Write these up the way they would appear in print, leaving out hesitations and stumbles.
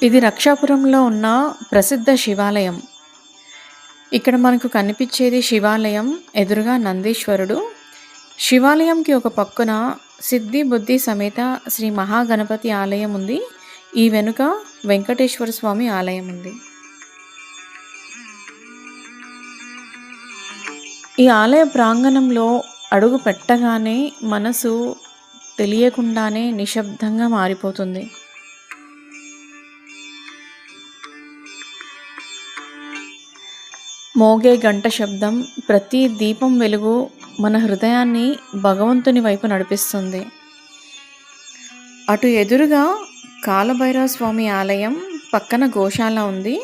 ఇది రక్షాపురంలో ఉన్న ప్రసిద్ధ శివాలయం. ఇక్కడ మనకు కనిపించేది శివాలయం. ఎదురుగా నందీశ్వరుడు. శివాలయంకి ఒక పక్కన సిద్ధి బుద్ధి సమేత శ్రీ మహాగణపతి ఆలయం ఉంది. ఈ వెనుక వెంకటేశ్వర స్వామి ఆలయం ఉంది. ఈ ఆలయ ప్రాంగణంలో అడుగు పెట్టగానే మనసు తెలియకుండానే నిశ్శబ్దంగా మారిపోతుంది. మోగే గంట శబ్దం, ప్రతి దీపం వెలుగు మన హృదయాన్ని భగవంతుని వైపు నడిపిస్తుంది. అటు ఎదురుగా కాలభైరవ స్వామి ఆలయం, పక్కన గోశాల ఉంది.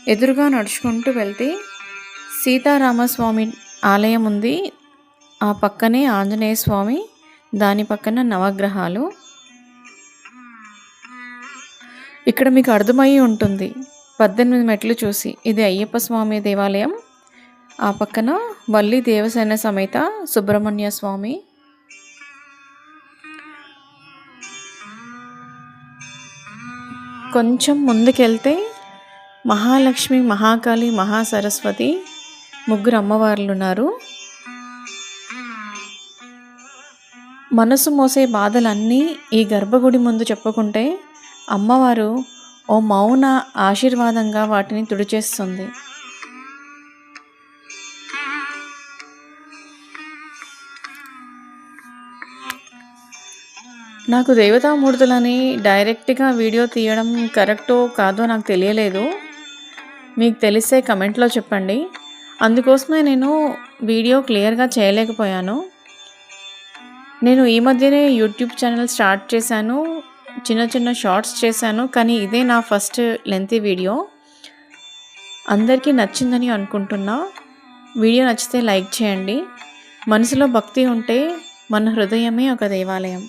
ఎదురుగా నడుచుకుంటూ వెళ్తే సీతారామస్వామి ఆలయం ఉంది. ఆ పక్కనే ఆంజనేయ స్వామి, దాని పక్కన నవగ్రహాలు. ఇక్కడ మీకు అర్థమయ్యి ఉంటుంది 18 మెట్లు చూసి, ఇది అయ్యప్ప స్వామి దేవాలయం. ఆ పక్కన వల్లి దేవసేన సమేత సుబ్రహ్మణ్య స్వామి. కొంచెం ముందుకెళ్తే మహాలక్ష్మి, మహాకాళి, మహాసరస్వతి ముగ్గురు అమ్మవార్లు ఉన్నారు. మనసు మోసే బాధలన్నీ ఈ గర్భగుడి ముందు చెప్పుకుంటే అమ్మవారు ఓ మౌన ఆశీర్వాదంగా వాటిని తుడిచేస్తుంది. నాకు దేవతామూర్తులని డైరెక్ట్గా వీడియో తీయడం కరెక్టో కాదో నాకు తెలియలేదు. మీకు తెలిస్తే కమెంట్లో చెప్పండి. అందుకోసమే నేను వీడియో క్లియర్గా చేయలేకపోయాను. నేను ఈ మధ్యనే యూట్యూబ్ ఛానల్ స్టార్ట్ చేశాను. చిన్న చిన్న షార్ట్స్ చేశాను. కానీ ఇదే నా ఫస్ట్ లెంతీ వీడియో. అందరికీ నచ్చిందని అనుకుంటున్నా. వీడియో నచ్చితే లైక్ చేయండి. మనసులో భక్తి ఉంటే మన హృదయమే ఒక దేవాలయం.